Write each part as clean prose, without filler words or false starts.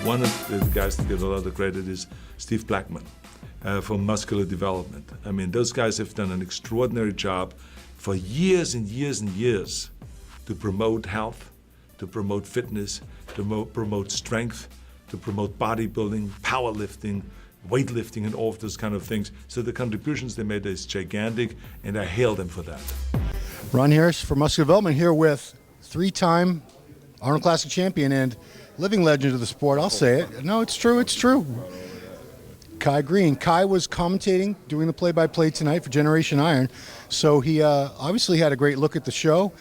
one of the guys that get a lot of credit is Steve Blackman from Muscular Development. I mean, those guys have done an extraordinary job for years and years and years to promote health, to promote fitness, to promote strength, to promote bodybuilding, powerlifting, weightlifting, and all of those kind of things. So the contributions they made is gigantic, and I hail them for that. Ron Harris for Muscular Development here with three-time Arnold Classic champion and living legend of the sport. I'll say it. No, it's true. It's true. Kai Greene. Kai was commentating, doing the play-by-play tonight for Generation Iron. So he obviously had a great look at the show.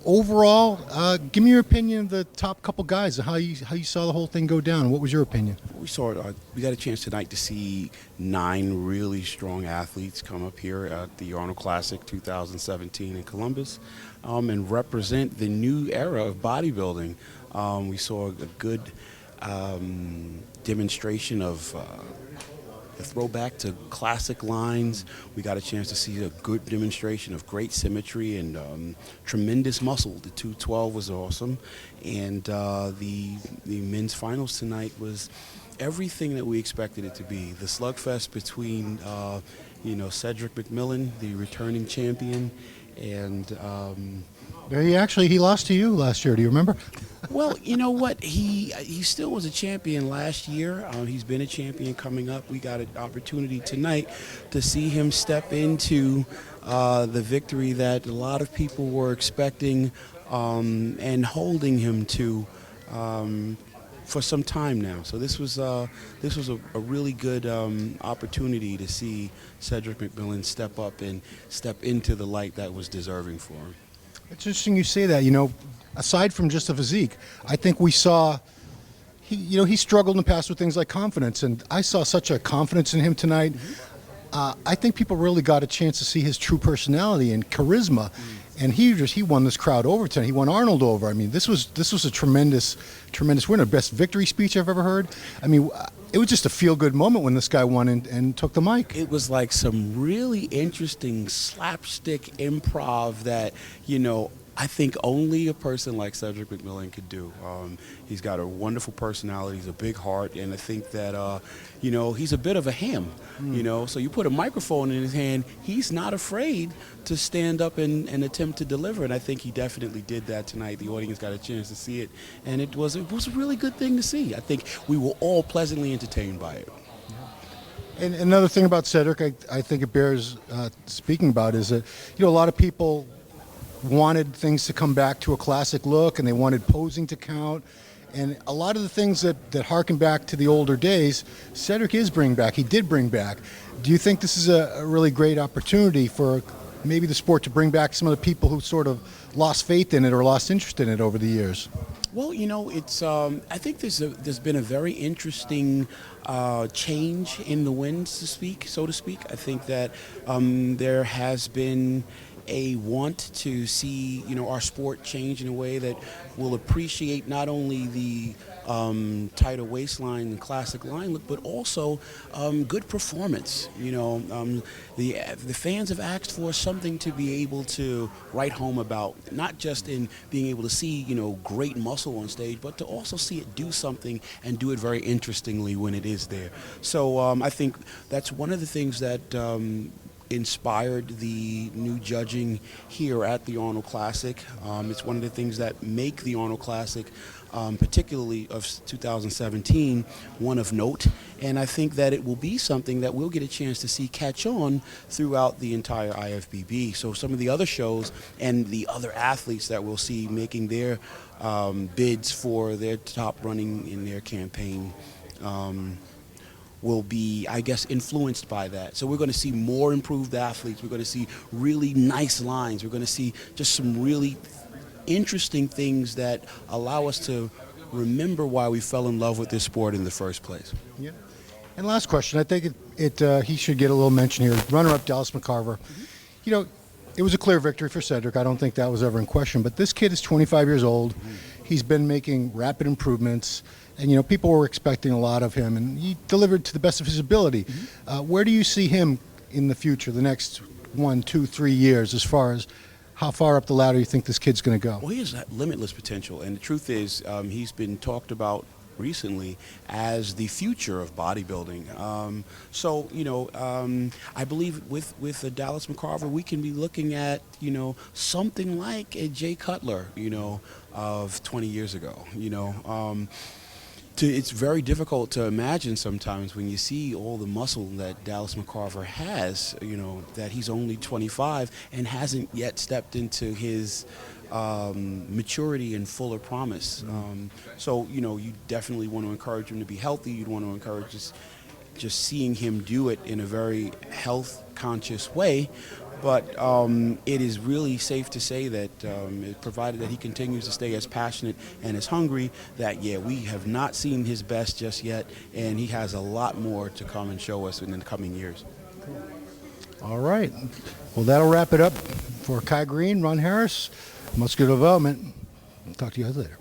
Overall, give me your opinion of the top couple guys, how you saw the whole thing go down. What was your opinion? We got a chance tonight to see 9 really strong athletes come up here at the Arnold Classic 2017 in Columbus and represent the new era of bodybuilding. We saw a good demonstration of a throwback to classic lines. We got a chance to see a good demonstration of great symmetry and tremendous muscle. The 212 was awesome, and the men's finals tonight was everything that we expected it to be. The slugfest between Cedric McMillan, the returning champion, and he lost to you last year. Do you remember? Well, you know what? He still was a champion last year. He's been a champion coming up. We got an opportunity tonight to see him step into the victory that a lot of people were expecting and holding him to for some time now. So this was a really good opportunity to see Cedric McMillan step up and step into the light that was deserving for him. It's interesting you say that. Aside from just the physique, I think we saw he struggled in the past with things like confidence, and I saw such a confidence in him tonight. I think people really got a chance to see his true personality and charisma, and he won this crowd over tonight. He won Arnold over. I mean, this was a tremendous winner. Best victory speech I've ever heard. I mean, it was just a feel-good moment when this guy won and took the mic. It was like some really interesting slapstick improv that, I think only a person like Cedric McMillan could do. He's got a wonderful personality. He's a big heart, and I think that, he's a bit of a ham, So you put a microphone in his hand, he's not afraid to stand up and attempt to deliver, and I think he definitely did that tonight. The audience got a chance to see it, and it was a really good thing to see. I think we were all pleasantly entertained by it. And another thing about Cedric, I think it bears speaking about, is that a lot of people wanted things to come back to a classic look, and they wanted posing to count, and a lot of the things that harken back to the older days, Cedric is bringing back. He did bring back. Do you think this is a really great opportunity for maybe the sport to bring back some of the people who sort of lost faith in it or lost interest in it over the years? Well, it's. I think there's been a very interesting change in the winds, so to speak. I think that there has been a want to see our sport change in a way that will appreciate not only the tighter waistline and classic line look, but also good performance. The fans have asked for something to be able to write home about, not just in being able to see great muscle on stage, but to also see it do something and do it very interestingly when it is there. So I think that's one of the things that inspired the new judging here at the Arnold Classic. It's one of the things that make the Arnold Classic, particularly of 2017, one of note, and I think that it will be something that we'll get a chance to see catch on throughout the entire IFBB. So some of the other shows and the other athletes that we'll see making their bids for their top running in their campaign will be, I guess, influenced by that. So we're going to see more improved athletes. We're going to see really nice lines. We're going to see just some really interesting things that allow us to remember why we fell in love with this sport in the first place. Yeah. And last question, I think he should get a little mention here. Runner-up Dallas McCarver. It was a clear victory for Cedric. I don't think that was ever in question. But this kid is 25 years old. He's been making rapid improvements. And, people were expecting a lot of him, and he delivered to the best of his ability. Where do you see him in the future, the next 1, 2, 3 years, as far as how far up the ladder you think this kid's going to go? Well, he has that limitless potential, and the truth is he's been talked about recently as the future of bodybuilding. I believe with the Dallas McCarver, we can be looking at, something like a Jay Cutler, of 20 years ago. It's very difficult to imagine sometimes when you see all the muscle that Dallas McCarver has, that he's only 25 and hasn't yet stepped into his maturity and fuller promise. You definitely want to encourage him to be healthy. You'd want to encourage just seeing him do it in a very health-conscious way. But it is really safe to say that, provided that he continues to stay as passionate and as hungry, that, we have not seen his best just yet, and he has a lot more to come and show us in the coming years. All right. Well, that'll wrap it up for Kai Greene, Ron Harris, Muscular Development. Talk to you guys later.